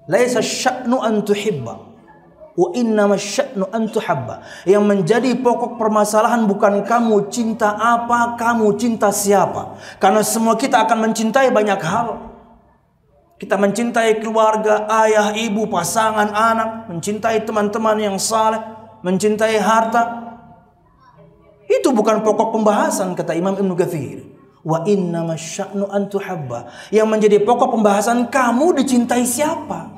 Laisa sya'nu an tuhibba, wa innama sya'nu an tuhabba. Yang menjadi pokok permasalahan bukan kamu cinta apa, kamu cinta siapa. Karena semua kita akan mencintai banyak hal. Kita mencintai keluarga, ayah, ibu, pasangan, anak, mencintai teman-teman yang saleh, mencintai harta. Itu bukan pokok pembahasan, kata Imam Ibnu Katsir. Wa innama sya'nu an tuhabba. Yang menjadi pokok pembahasan, kamu dicintai siapa.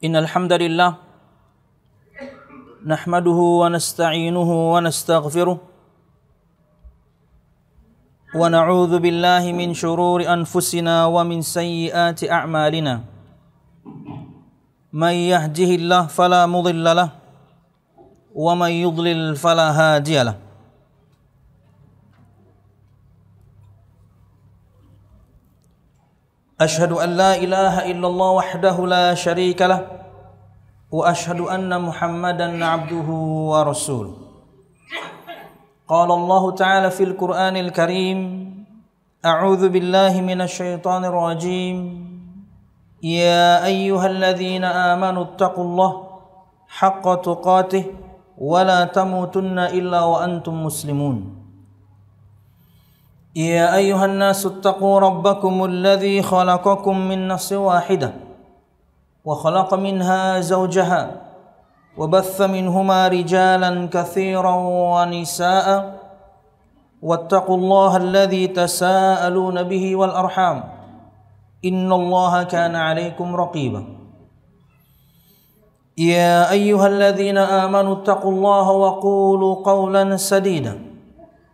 Innal hamdalillah nahmaduhu wa nasta'inuhu wa nastaghfiruh wa na'udzu billahi min shururi anfusina wa min sayyiati a'malina. Man yahdihillahu fala mudilla lahu wa man yudlil fala hadiya lahu. Ashhadu an la ilaha illallah wahdahu la syarika lah wa ashhadu anna Muhammadan abduhu wa rasuluh. Qala Allah Ta'ala fil Qur'anil Karim, a'udzu billahi minasy syaithanir rajim. Ya ayyuhalladzina amanu taqullaha haqqa tuqatih wa la tamutunna illa wa antum muslimun. يا أيها الناس اتقوا ربكم الذي خلقكم من نفس واحدة وخلق منها زوجها وبث منهما رجالا كثيرا ونساء واتقوا الله الذي تساءلون به والأرحام إن الله كان عليكم رقيبا يا أيها الذين آمنوا اتقوا الله وقولوا قولا سديدا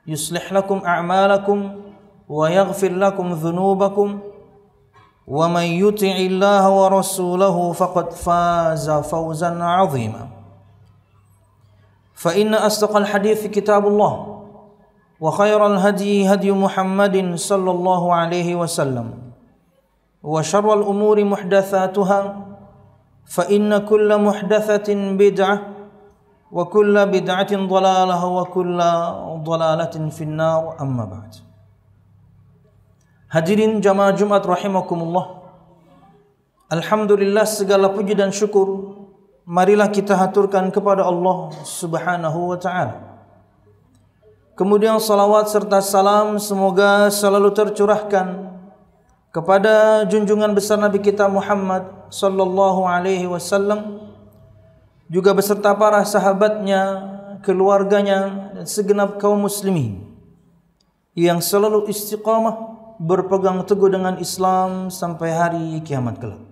يصلح لكم أعمالكم ويغفر لكم ذنوبكم ومن يطع الله ورسوله فقد فاز فوزا عظيما فإن أصدق الحديث كتاب الله وخير الهدي هدي محمد صلى الله عليه وسلم وشر الأمور محدثاتها فإن كل محدثة بدعة wa kullu bid'atin dhalalah wa kullu dhalalatin finnar, amma ba'd. Hadirin jamaah Jumat rahimakumullah. Alhamdulillah, segala puji dan syukur marilah kita haturkan kepada Allah Subhanahu wa taala. Kemudian salawat serta salam semoga selalu tercurahkan kepada junjungan besar Nabi kita Muhammad sallallahu alaihi wasallam, juga beserta para sahabatnya, keluarganya, dan segenap kaum muslimin yang selalu istiqamah berpegang teguh dengan Islam sampai hari kiamat kelak.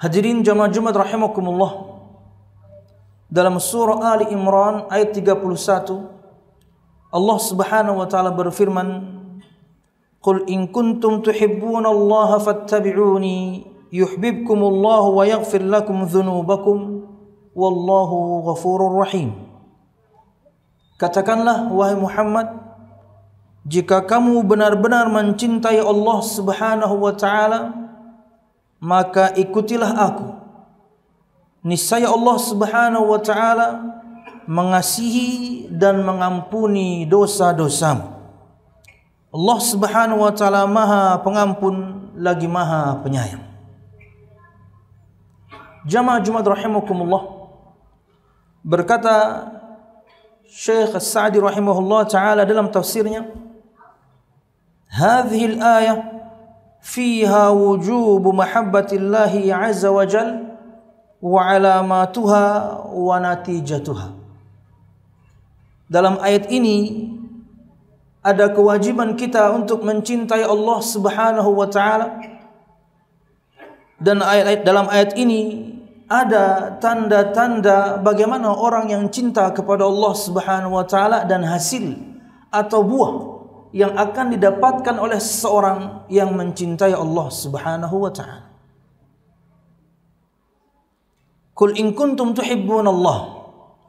Hadirin jamaah Jumat rahimakumullah, dalam surah Ali Imran ayat 31 Allah Subhanahu wa taala berfirman, "Qul in kuntum tuhibbunallaha fattabi'uni yuhibbukumullahu wa yaghfir lakum dzunubakum wallahu ghafurur rahim." Katakanlah wahai Muhammad, jika kamu benar-benar mencintai Allah Subhanahu wa taala, maka ikutilah aku. Niscaya Allah Subhanahu wa taala mengasihi dan mengampuni dosa-dosamu. Allah Subhanahu wa taala Maha Pengampun lagi Maha Penyayang. Jamaah Jumat rahimakumullah, berkata Syekh As-Sa'di rahimahullah taala dalam tafsirnya, hadhihi al-ayah fiha wujub mahabbatillahi azza wa jalla wa alamatuha wa natijatuha. Dalam ayat ini ada kewajiban kita untuk mencintai Allah Subhanahu wa taala, dan dalam ayat ini ada tanda-tanda bagaimana orang yang cinta kepada Allah Subhanahu wa taala dan hasil atau buah yang akan didapatkan oleh seseorang yang mencintai Allah Subhanahu wa taala. Qul in kuntum tuhibbunallah.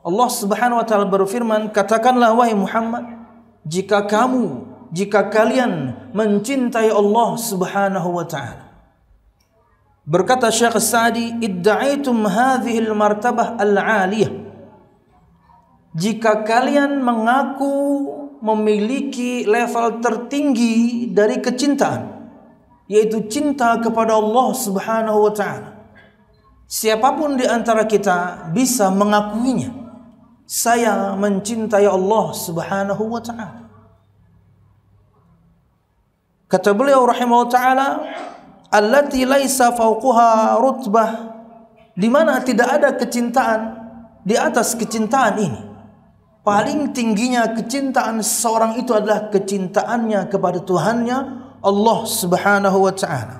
Allah Subhanahu wa taala berfirman, katakanlah wahai Muhammad, jika kalian mencintai Allah Subhanahu wa taala. Berkata Syekh As-Sa'di, idda'aitum hadhil martabah al-'aliyah. jika kalian mengaku memiliki level tertinggi dari kecintaan, yaitu cinta kepada Allah Subhanahu wa ta'ala. Siapapun di antara kita bisa mengakuinya, saya mencintai Allah Subhanahu wa ta'ala. Kata beliau rahimahullah ta'ala, allati laisa fawquha rutbah, di mana tidak ada kecintaan di atas kecintaan ini. Paling tingginya kecintaan seseorang itu adalah kecintaannya kepada Tuhannya Allah Subhanahu wa ta'ala.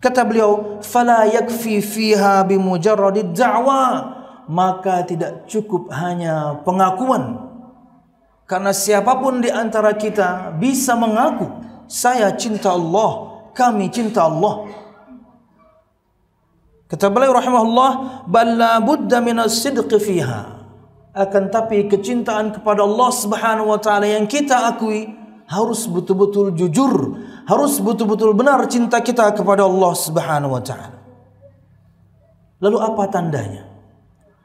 Kata beliau, fala yakfi fiha bimujarradid da'wa, maka tidak cukup hanya pengakuan. Karena siapapun di antara kita bisa mengaku, saya cinta Allah, kami cinta Allah. Kata beliau rahimahullah, bal la budda minas sidqi fiha. Akan tapi kecintaan kepada Allah Subhanahu wa ta'ala yang kita akui harus betul-betul jujur, harus betul-betul benar cinta kita kepada Allah Subhanahu wa ta'ala. Lalu apa tandanya?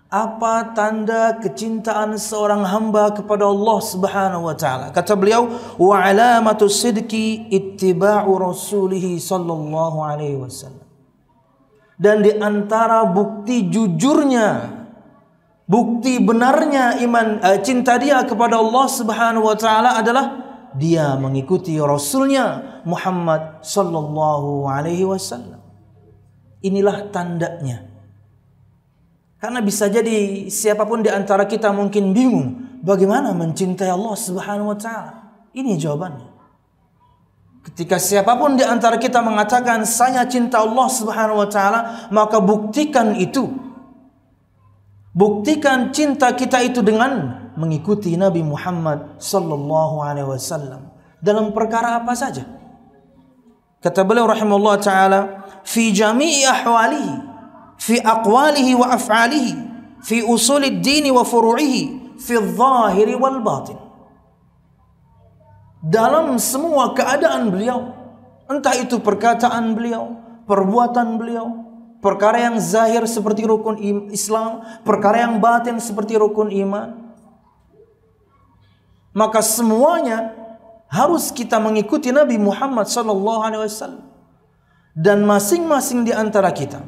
Apa tanda kecintaan seorang hamba kepada Allah Subhanahu wa ta'ala? Kata beliau, wa alamatu sidqi ittiba'u rasulih sallallahu alaihi wasallam. Dan di antara bukti jujurnya, bukti benarnya iman cinta dia kepada Allah Subhanahu wa ta'ala adalah dia mengikuti Rasulnya Muhammad sallallahu alaihi wasallam. Inilah tandanya. Karena bisa jadi siapapun di antara kita mungkin bingung bagaimana mencintai Allah Subhanahu wa ta'ala. Ini jawabannya. Ketika siapapun di antara kita mengatakan saya cinta Allah Subhanahu wa ta'ala, maka buktikan itu. Buktikan cinta kita itu dengan mengikuti Nabi Muhammad sallallahu alaihi wasallam dalam perkara apa saja. Kata beliau rahimahullah ta'ala, fi jami'i ahwalihi, fi aqwalihi wa af'alihi, fi usulid dini wa furu'ihi, fi dhahiri wal batin. Dalam semua keadaan beliau, entah itu perkataan beliau, perbuatan beliau, perkara yang zahir seperti rukun Islam, perkara yang batin seperti rukun iman, maka semuanya harus kita mengikuti Nabi Muhammad sallallahu alaihi wasallam. Dan masing-masing di antara kita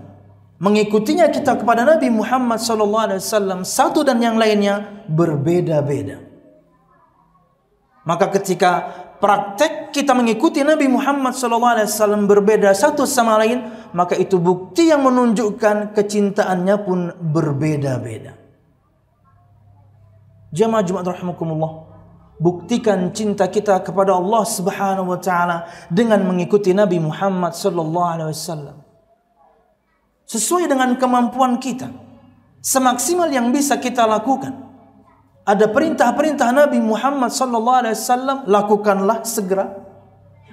mengikutinya kita kepada Nabi Muhammad sallallahu alaihi wasallam satu dan yang lainnya berbeda-beda. Maka ketika praktek kita mengikuti Nabi Muhammad sallallahu alaihi wasallam berbeda satu sama lain, maka itu bukti yang menunjukkan kecintaannya pun berbeda-beda. Jamaah Jumat rahimakumullah, buktikan cinta kita kepada Allah Subhanahu wa ta'ala dengan mengikuti Nabi Muhammad sallallahu alaihi wasallam sesuai dengan kemampuan kita, semaksimal yang bisa kita lakukan. Ada perintah-perintah Nabi Muhammad sallallahu alaihi wasallam, lakukanlah segera.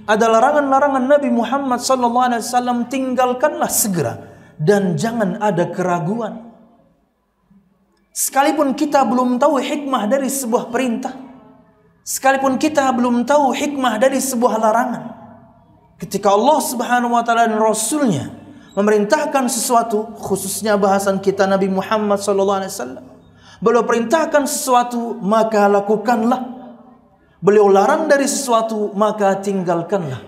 Ada larangan-larangan Nabi Muhammad sallallahu alaihi wasallam, tinggalkanlah segera dan jangan ada keraguan. Sekalipun kita belum tahu hikmah dari sebuah perintah, sekalipun kita belum tahu hikmah dari sebuah larangan, ketika Allah Subhanahu wa ta'ala dan Rasulnya memerintahkan sesuatu, khususnya bahasan kita Nabi Muhammad sallallahu alaihi wasallam, beliau perintahkan sesuatu maka lakukanlah, beliau larang dari sesuatu maka tinggalkanlah.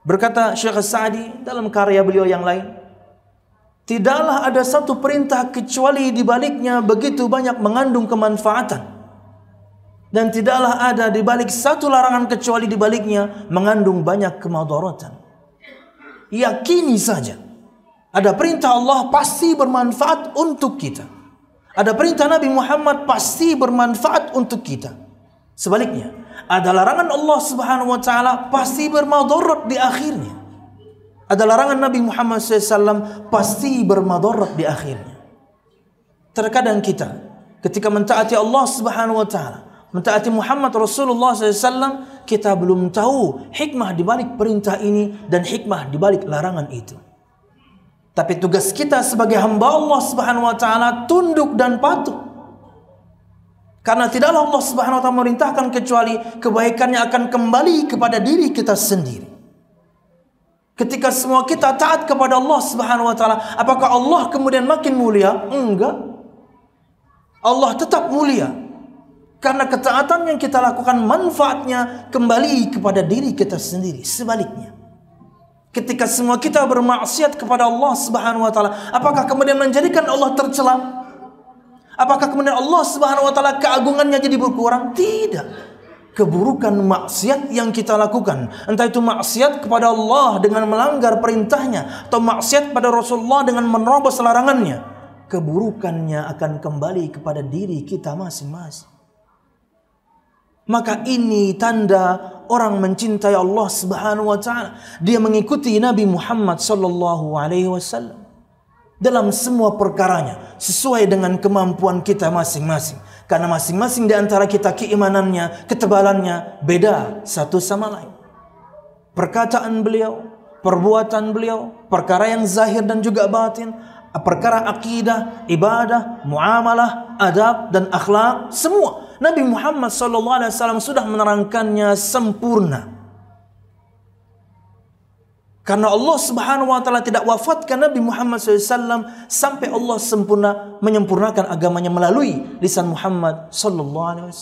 Berkata Syekh Sa'di dalam karya beliau yang lain, tidaklah ada satu perintah kecuali di baliknya begitu banyak mengandung kemanfaatan, dan tidaklah ada di balik satu larangan kecuali di baliknya mengandung banyak kemudaratan. Yakini saja, ada perintah Allah pasti bermanfaat untuk kita. Ada perintah Nabi Muhammad pasti bermanfaat untuk kita. Sebaliknya, ada larangan Allah Subhanahu wa ta'ala pasti bermadarat di akhirnya. Ada larangan Nabi Muhammad SAW pasti bermadarat di akhirnya. Terkadang kita ketika mentaati Allah Subhanahu wa ta'ala, mentaati Muhammad Rasulullah SAW, kita belum tahu hikmah di balik perintah ini dan hikmah di balik larangan itu. Tapi tugas kita sebagai hamba Allah Subhanahu wa ta'ala tunduk dan patuh. Karena tidaklah Allah Subhanahu wa ta'ala memerintahkan kecuali kebaikannya akan kembali kepada diri kita sendiri. Ketika semua kita taat kepada Allah Subhanahu wa ta'ala, apakah Allah kemudian makin mulia? Enggak. Allah tetap mulia. Karena ketaatan yang kita lakukan manfaatnya kembali kepada diri kita sendiri. Sebaliknya, ketika semua kita bermaksiat kepada Allah Subhanahu wa taala, apakah kemudian menjadikan Allah tercela? Apakah kemudian Allah Subhanahu wa taala keagungannya jadi berkurang? Tidak. Keburukan maksiat yang kita lakukan, entah itu maksiat kepada Allah dengan melanggar perintahnya, atau maksiat pada Rasulullah dengan menerobos larangannya, keburukannya akan kembali kepada diri kita masing-masing. Maka ini tanda orang mencintai Allah Subhanahu wa taala. Dia mengikuti Nabi Muhammad sallallahu alaihi wasallam dalam semua perkaranya sesuai dengan kemampuan kita masing-masing. Karena masing-masing di antara kita keimanannya, ketebalannya beda satu sama lain. Perkataan beliau, perbuatan beliau, perkara yang zahir dan juga batin, perkara akidah, ibadah, muamalah, adab dan akhlak, semua Nabi Muhammad SAW sudah menerangkannya sempurna. Karena Allah Subhanahu wa taala tidak wafatkan Nabi Muhammad SAW sampai Allah menyempurnakan agamanya melalui lisan Muhammad SAW.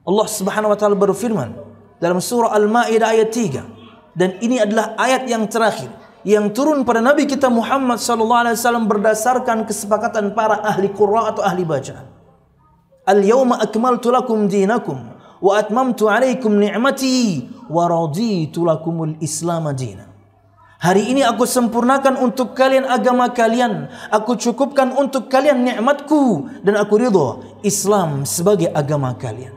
Allah Subhanahu wa taala berfirman dalam surah Al-Maidah ayat 3, dan ini adalah ayat yang terakhir yang turun pada Nabi kita Muhammad SAW berdasarkan kesepakatan para ahli qurra atau ahli bacaan. Al-yawma akmaltu lakum dinakum wa atmamtu alaikum ni'mati wa raditu lakumul Islam dinan. Hari ini aku sempurnakan untuk kalian agama kalian, aku cukupkan untuk kalian nikmatku, dan aku ridha Islam sebagai agama kalian.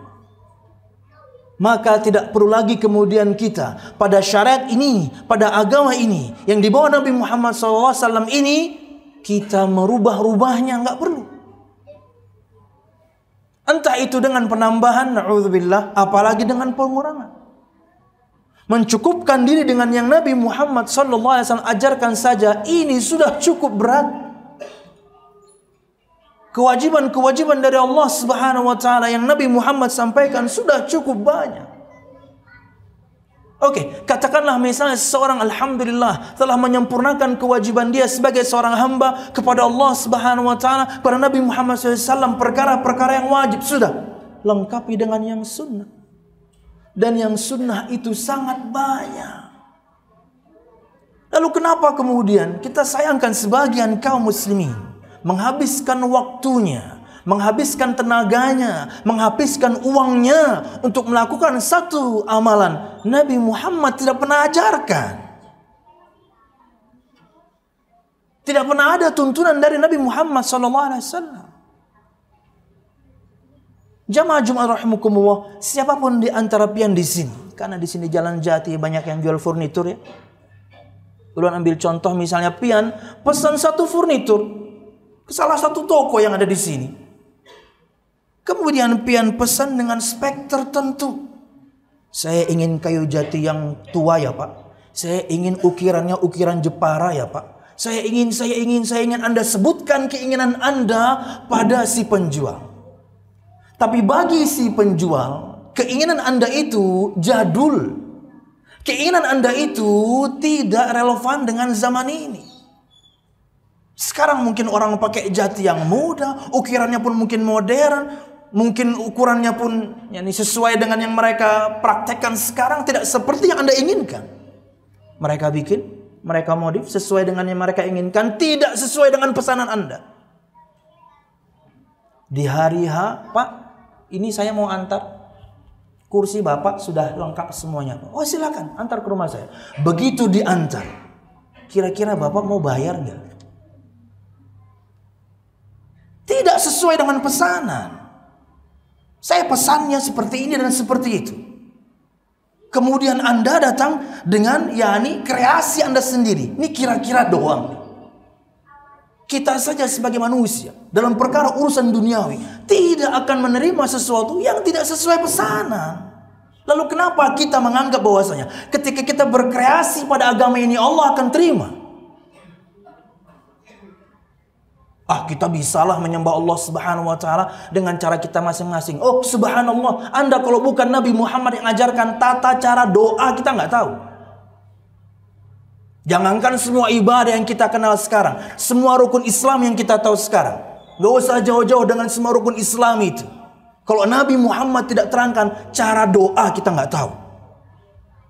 Maka tidak perlu lagi kemudian kita pada syariat ini, pada agama ini yang dibawa Nabi Muhammad SAW ini, kita merubah-rubahnya, nggak perlu. Entah itu dengan penambahan, na'udzubillah, apalagi dengan pengurangan. Mencukupkan diri dengan yang Nabi Muhammad SAW ajarkan saja, ini sudah cukup berat. Kewajiban-kewajiban dari Allah Subhanahu wa taala yang Nabi Muhammad sampaikan sudah cukup banyak. Oke, katakanlah misalnya seseorang alhamdulillah telah menyempurnakan kewajiban dia sebagai seorang hamba kepada Allah Subhanahu wa taala, kepada Nabi Muhammad SAW, perkara-perkara yang wajib sudah lengkapi dengan yang sunnah. Dan yang sunnah itu sangat banyak. Lalu kenapa kemudian kita sayangkan sebagian kaum muslimin menghabiskan waktunya, menghabiskan tenaganya, menghabiskan uangnya untuk melakukan satu amalan Nabi Muhammad tidak pernah ajarkan. Tidak pernah ada tuntunan dari Nabi Muhammad SAW. Jamaah Jumat rahimakumullah, siapapun di antara pian di sini, karena di sini Jalan Jati banyak yang jual furnitur ya. Ulun ambil contoh misalnya pian pesan satu furnitur ke salah satu toko yang ada di sini. Kemudian pian pesan dengan spek tertentu. Saya ingin kayu jati yang tua ya Pak. Saya ingin ukirannya ukiran Jepara ya Pak. Saya ingin Anda sebutkan keinginan Anda pada si penjual. Tapi bagi si penjual, keinginan Anda itu jadul. Keinginan Anda itu tidak relevan dengan zaman ini. Sekarang mungkin orang pakai jati yang muda, ukirannya pun mungkin modern, mungkin ukurannya pun sesuai dengan yang mereka praktekkan sekarang, tidak seperti yang Anda inginkan. Mereka bikin, mereka modif sesuai dengan yang mereka inginkan, tidak sesuai dengan pesanan Anda. Di hari H, Pak, ini saya mau antar. Kursi Bapak sudah lengkap semuanya. Oh silakan, antar ke rumah saya. Begitu diantar, kira-kira Bapak mau bayar nggak? Tidak sesuai dengan pesanan. Saya pesannya seperti ini dan seperti itu. Kemudian Anda datang dengan kreasi Anda sendiri. Ini kira-kira doang. Kita saja sebagai manusia dalam perkara urusan duniawi tidak akan menerima sesuatu yang tidak sesuai pesanan. Lalu kenapa kita menganggap bahwasanya ketika kita berkreasi pada agama ini Allah akan terima? Kita bisalah menyembah Allah Subhanahu wa taala dengan cara kita masing-masing. Oh subhanallah, Anda kalau bukan Nabi Muhammad yang ajarkan tata cara doa, kita nggak tahu. Jangankan semua ibadah yang kita kenal sekarang, semua rukun Islam yang kita tahu sekarang, Gak usah jauh-jauh dengan semua rukun Islam itu. Kalau Nabi Muhammad tidak terangkan cara doa, kita nggak tahu.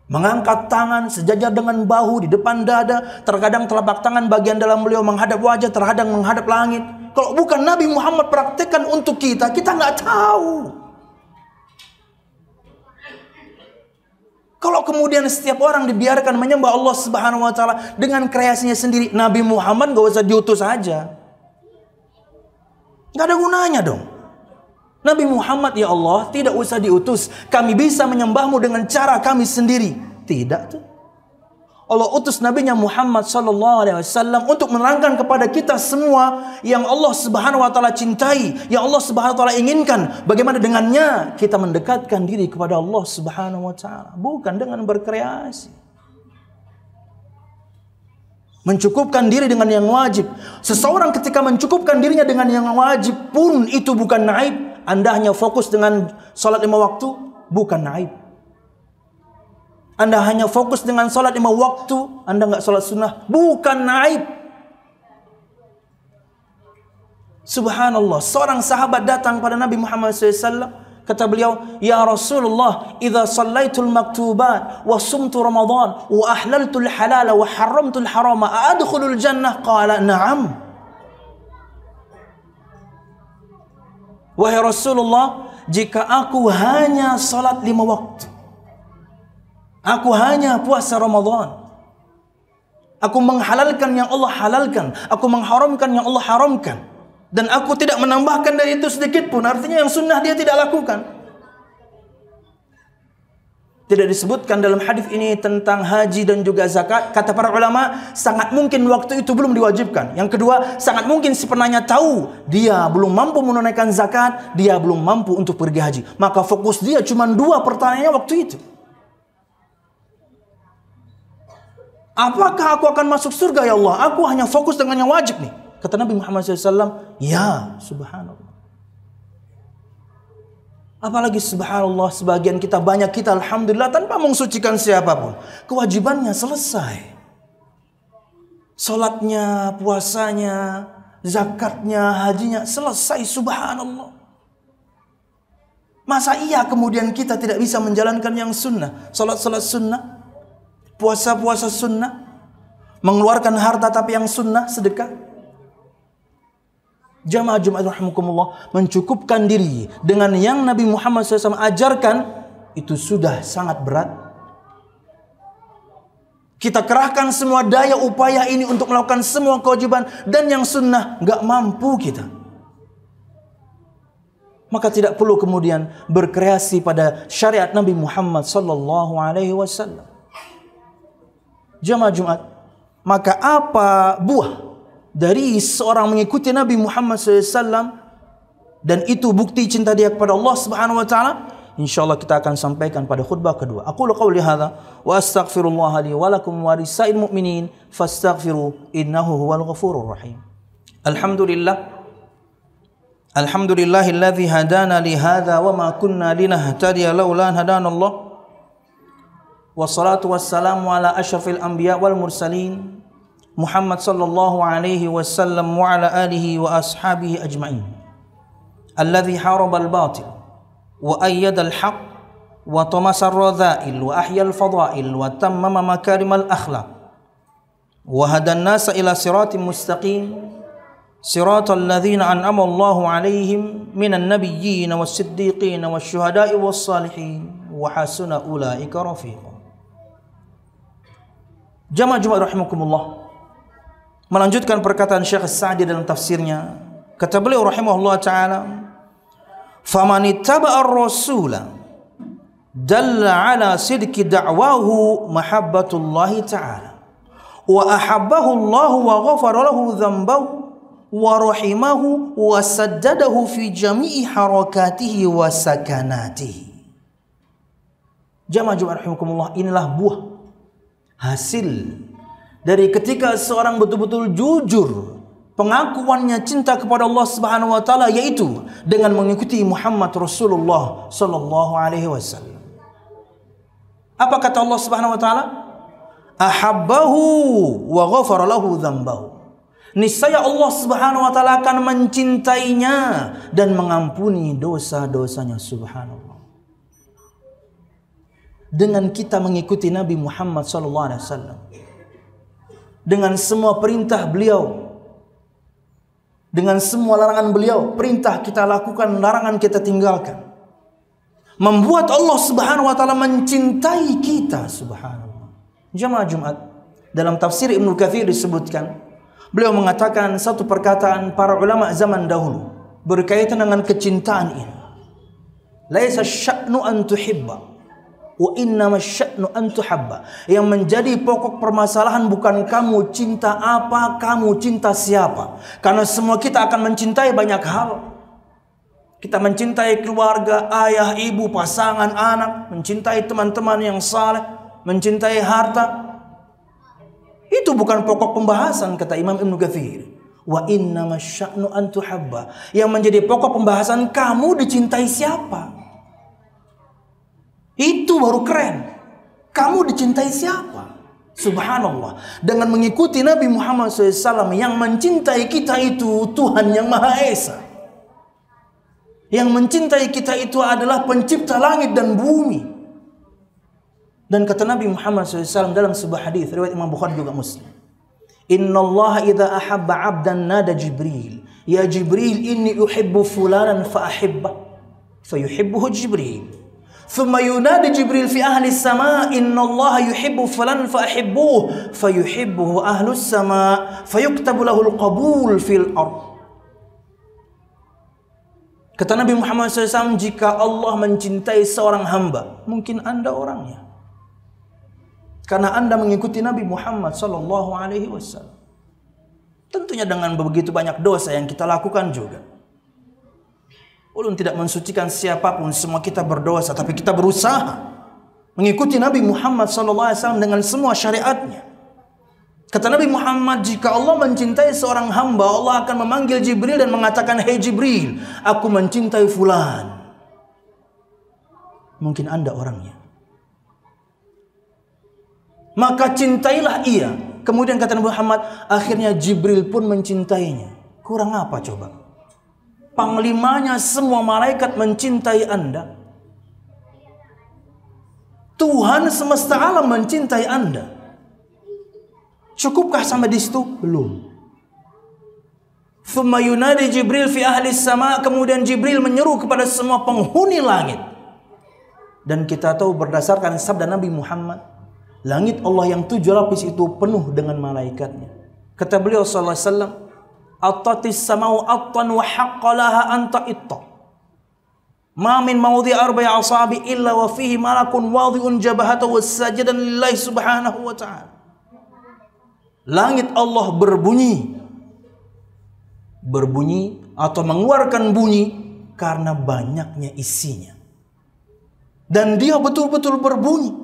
Mengangkat tangan sejajar dengan bahu di depan dada, terkadang telapak tangan bagian dalam beliau menghadap wajah, terkadang menghadap langit. Kalau bukan Nabi Muhammad praktekkan untuk kita, kita nggak tahu. Kalau kemudian setiap orang dibiarkan menyembah Allah Subhanahu wa taala dengan kreasinya sendiri, Nabi Muhammad gak usah diutus aja. Gak ada gunanya dong. Nabi Muhammad, ya Allah, tidak usah diutus. Kami bisa menyembahmu dengan cara kami sendiri. Tidak tuh. Allah utus Nabinya Muhammad SAW untuk menerangkan kepada kita semua yang Allah Subhanahu wa taala cintai, yang Allah Subhanahu wa taala inginkan. Bagaimana dengannya kita mendekatkan diri kepada Allah Subhanahu wa taala, bukan dengan berkreasi. Mencukupkan diri dengan yang wajib. Seseorang ketika mencukupkan dirinya dengan yang wajib pun itu bukan naib. Anda hanya fokus dengan salat 5 waktu, bukan naib. Anda hanya fokus dengan salat 5 waktu, Anda nggak salat sunnah, bukan naib. Subhanallah, seorang sahabat datang pada Nabi Muhammad SAW, kata beliau, "Ya Rasulullah, idza sallaitul maktubat wa sumtu Ramadan wa ahlaltul halala wa haramtul harama, adkhulul jannah?" Qala, "Na'am." Wahai Rasulullah, jika aku hanya salat 5 waktu, aku hanya puasa Ramadan, aku menghalalkan yang Allah halalkan, aku mengharamkan yang Allah haramkan, dan aku tidak menambahkan dari itu sedikit pun, artinya yang sunnah dia tidak lakukan. Tidak disebutkan dalam hadis ini tentang haji dan juga zakat. Kata para ulama, sangat mungkin waktu itu belum diwajibkan. Yang kedua, sangat mungkin si penanya tahu dia belum mampu menunaikan zakat, dia belum mampu untuk pergi haji. Maka fokus dia cuma 2 pertanyaannya waktu itu. Apakah aku akan masuk surga ya Allah? Aku hanya fokus dengan yang wajib nih. Kata Nabi Muhammad SAW, ya, subhanallah. Apalagi subhanallah, sebagian kita, banyak kita alhamdulillah tanpa mensucikan siapapun. Kewajibannya selesai. Salatnya, puasanya, zakatnya, hajinya selesai, subhanallah. Masa iya kemudian kita tidak bisa menjalankan yang sunnah? Salat-salat sunnah, puasa-puasa sunnah, mengeluarkan harta tapi yang sunnah, sedekah. Jamaah Jumat rahimakumullah, mencukupkan diri dengan yang Nabi Muhammad SAW ajarkan itu sudah sangat berat. Kita kerahkan semua daya upaya ini untuk melakukan semua kewajiban dan yang sunnah nggak mampu kita. Maka tidak perlu kemudian berkreasi pada syariat Nabi Muhammad SAW. Jamaah Jumat, maka apa buah dari seorang mengikuti Nabi Muhammad SAW, dan itu bukti cinta dia kepada Allah Subhanahu wa taala? Insyaallah kita akan sampaikan pada khutbah kedua. Aqulu qauli hadza wa astaghfirullah li wa lakum wa lisa'il mu'minin fastaghfiru innahu huwal ghafurur rahim. Alhamdulillahilladzi hadana li hadza wa ma kunna linahtadiya laula an hadana Allah. Wassalatu wassalamu ala asyrafil anbiya wal mursalin Muhammad sallallahu alaihi wasallam wa ala alihi wa ashabihi ajma'in. Alladhi haraba al-batil wa ayyada al-haq wa tamasa ar-radha'il wa ahya al-fada'il wa tammama makarim al-akhlaq wa hada an-nasa ila siratin mustaqim siratal ladzina an'ama Allahu alaihim minan nabiyyin was-siddiqin wasyuhada'i was-salihin wa hasuna ulaika rafiqa. Jamaah Jumat rahimakumullah, melanjutkan perkataan Syekh As-Sa'di dalam tafsirnya, kata beliau rahimahullah ta'ala, faman ittaba'a ar-rasula dalla ala sidqi da'wahu mahabbatullahi ta'ala wa ahabbahu Allah wa ghafara lahu dhanbahu wa rahimahu wa saddadahu fi jami'i harakatihi wa sakanatihi. Jamaah Jumat rahimakumullah, inilah buah hasil dari ketika seorang betul-betul jujur pengakuannya cinta kepada Allah Subhanahu wa taala, yaitu dengan mengikuti Muhammad Rasulullah sallallahu alaihi wasallam. Apa kata Allah Subhanahu wa taala? Ahabbahu wa ghafara lahu dhanbahu. niscaya Allah Subhanahu wa taala akan mencintainya dan mengampuni dosa-dosanya. Subhanallah. Dengan kita mengikuti Nabi Muhammad SAW, dengan semua perintah beliau, dengan semua larangan beliau, perintah kita lakukan, larangan kita tinggalkan, membuat Allah Subhanahu wa taala mencintai kita. Subhanallah. Jamaah Jumat, dalam tafsir Ibnu Katsir disebutkan, beliau mengatakan satu perkataan para ulama zaman dahulu berkaitan dengan kecintaan ini. Laisa sya'nu an tuhibba wa innama sya'nu an tuhabba. Yang menjadi pokok permasalahan bukan kamu cinta apa, kamu cinta siapa. Karena semua kita akan mencintai banyak hal. Kita mencintai keluarga, ayah, ibu, pasangan, anak, mencintai teman-teman yang saleh, mencintai harta. Itu bukan pokok pembahasan, kata Imam Ibnu Katsir. Wa innama sya'nu an tuhabba. Yang menjadi pokok pembahasan, kamu dicintai siapa? Itu baru keren. Kamu dicintai siapa? Subhanallah. Dengan mengikuti Nabi Muhammad SAW, yang mencintai kita itu Tuhan yang Maha Esa. Yang mencintai kita itu adalah pencipta langit dan bumi. Dan kata Nabi Muhammad SAW dalam sebuah hadis riwayat Imam Bukhari juga Muslim, Inna Allah idza ahabba 'abdan nada Jibril, ya Jibril inni uhibbu fulanan fa ahibbah, fayuhibbuhu Jibril. Thumma yunadi Jibril fi ahli as-sama', inna Allah yuhibbu fulanan fa ahibbuhu, fayuhibbuhu ahlu as-sama', fayuktabu lahu al-qabul fil ardh. Kata Nabi Muhammad SAW, jika Allah mencintai seorang hamba, mungkin Anda orangnya. Karena Anda mengikuti Nabi Muhammad SAW. Tentunya dengan begitu banyak dosa yang kita lakukan juga. Ulun tidak mensucikan siapapun, semua kita berdosa, tapi kita berusaha mengikuti Nabi Muhammad SAW dengan semua syariatnya. Kata Nabi Muhammad, jika Allah mencintai seorang hamba, Allah akan memanggil Jibril dan mengatakan, "Hei Jibril, aku mencintai fulan." Mungkin Anda orangnya. Maka cintailah ia. Kemudian kata Nabi Muhammad, akhirnya Jibril pun mencintainya. Kurang apa coba? Panglimanya semua malaikat mencintai Anda. Tuhan semesta alam mencintai Anda. Cukupkah sampai di situ? Belum. Thumma yunadi Jibril fi ahli sama. Kemudian Jibril menyeru kepada semua penghuni langit. Dan kita tahu berdasarkan sabda Nabi Muhammad, langit Allah yang 7 lapis itu penuh dengan malaikatnya. Kata beliau sallallahu alaihi wasallam, "Attatis samau attan wa haqqa laha anta itta. Ma min mawdi arba'i asabi illa wa fihi malakun wadhi'un jabhatahu sajidan lillahi subhanahu wa ta'ala." Langit Allah berbunyi atau mengeluarkan bunyi karena banyaknya isinya. Dan dia betul-betul berbunyi.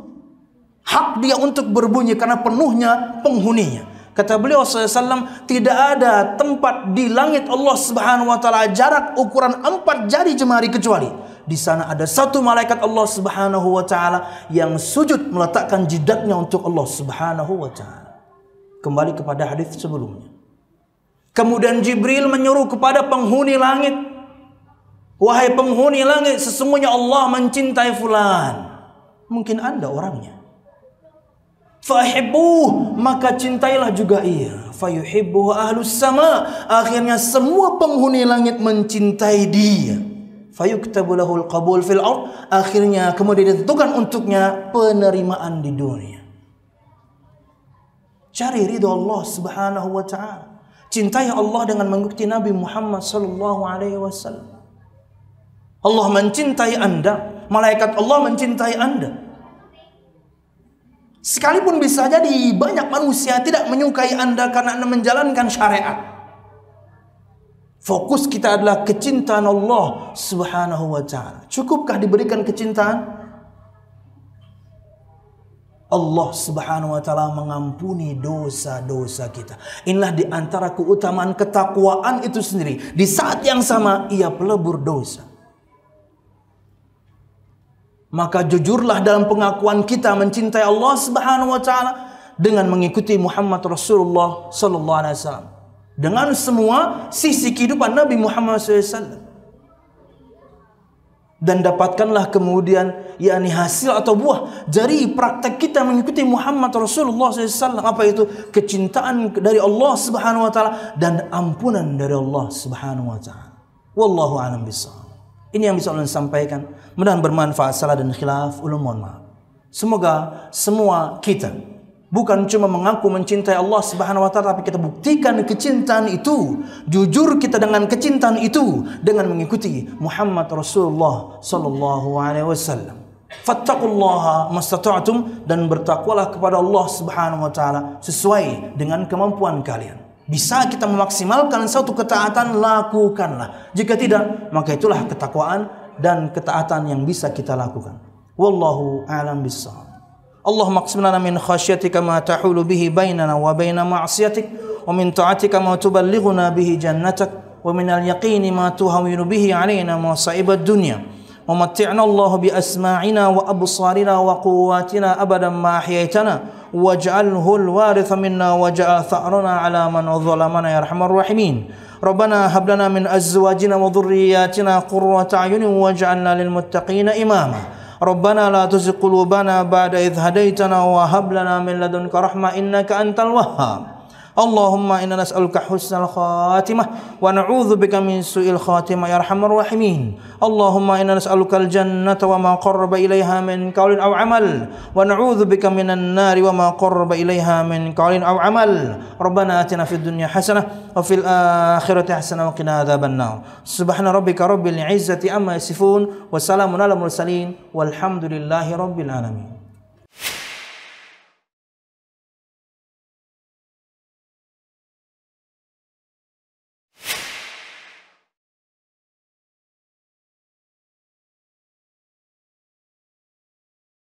Hak dia untuk berbunyi karena penuhnya penghuninya. Kata beliau SAW, tidak ada tempat di langit Allah Subhanahu wa ta'ala jarak ukuran 4 jari jemari kecuali di sana ada satu malaikat Allah Subhanahu wa ta'ala yang sujud meletakkan jidatnya untuk Allah Subhanahu wa ta'ala. Kembali kepada hadis sebelumnya. Kemudian Jibril menyuruh kepada penghuni langit, wahai penghuni langit, sesungguhnya Allah mencintai fulan. Mungkin Anda orangnya. Fahibbuh, maka cintailah juga ia. Fayuhibbuhu ahlus sama. Akhirnya semua penghuni langit mencintai dia. Fayuktabu lahul qabul fil ardh. Akhirnya kemudian ditentukan untuknya penerimaan di dunia. Cari ridho Allah Subhanahu wa ta'ala. Cintai Allah dengan mengikuti Nabi Muhammad sallallahu alaihi wasallam. Allah mencintai Anda, malaikat Allah mencintai Anda. Sekalipun bisa jadi banyak manusia tidak menyukai Anda karena Anda menjalankan syariat. Fokus kita adalah kecintaan Allah Subhanahu wa ta'ala. Cukupkah diberikan kecintaan? Allah Subhanahu wa ta'ala mengampuni dosa-dosa kita. Inilah di antara keutamaan ketakwaan itu sendiri. Di saat yang sama ia pelebur dosa. Maka jujurlah dalam pengakuan kita mencintai Allah Subhanahu wa ta'ala dengan mengikuti Muhammad Rasulullah sallallahu alaihi wasallam. dengan semua sisi kehidupan Nabi Muhammad SAW. Dan dapatkanlah kemudian yakni hasil atau buah dari praktek kita mengikuti Muhammad Rasulullah SAW. Apa itu? Kecintaan dari Allah Subhanahu wa taala dan ampunan dari Allah Subhanahu wa taala. Wallahu a'lam bishawab. Ini yang bisa ulun sampaikan. Mudah-mudahan bermanfaat. Salah dan khilaf, ulun mohon maaf. Semoga semua kita bukan cuma mengaku mencintai Allah Subhanahu wa taala, tapi kita buktikan kecintaan itu, jujur kita dengan kecintaan itu dengan mengikuti Muhammad Rasulullah sallallahu alaihi wasallam. Fattaqullaha mastata'tum, dan bertakwalah kepada Allah Subhanahu wa taala sesuai dengan kemampuan kalian. Bisa kita memaksimalkan suatu ketaatan, lakukanlah. Jika tidak, maka itulah ketakwaan dan ketaatan yang bisa kita lakukan. Wallahu a'lam bishawab. Allahumma aqsim lana min khasyatika ma tahulu bihi bainana wa baina ma'siyatik, wa min ta'atika ma tuballighuna bihi jannatak, wa min al-yaqini ma tuhawwinu bihi 'alaina masa'ibad dunya, wa matti'na Allahu bi asma'ina wa absarina wa quwwatina abadan ma ahyaytana, waj'alhu al-waritha minna waj'al tha'rana 'ala man zalamana ya arhamar rahimin. Rabbana hab lana min azwajina wa dhurriyyatina qurrata a'yunin waj'alna lil muttaqina imama. Rabbana la tuzigh qulubana ba'da idh hadaitana wa hab lana min ladunka rahmah innaka antal wahhab. Allahumma inna nas'aluka husnal khatimah wa na'udzu bika min su'il khatimah ya arhamar rahimin. Allahumma inna nas'aluka al-jannata wa ma qarraba ilaiha min qawlin aw amal, wa na'udzu bika minan nari wa ma qarraba ilaiha min qawlin aw amal. Rabbana atina fid dunya hasanah wa fil akhirati hasanah wa qina adzaban nar. Subhana rabbika rabbil izzati amma yasifun wa salamun alal mursalin walhamdulillahi rabbil alamin.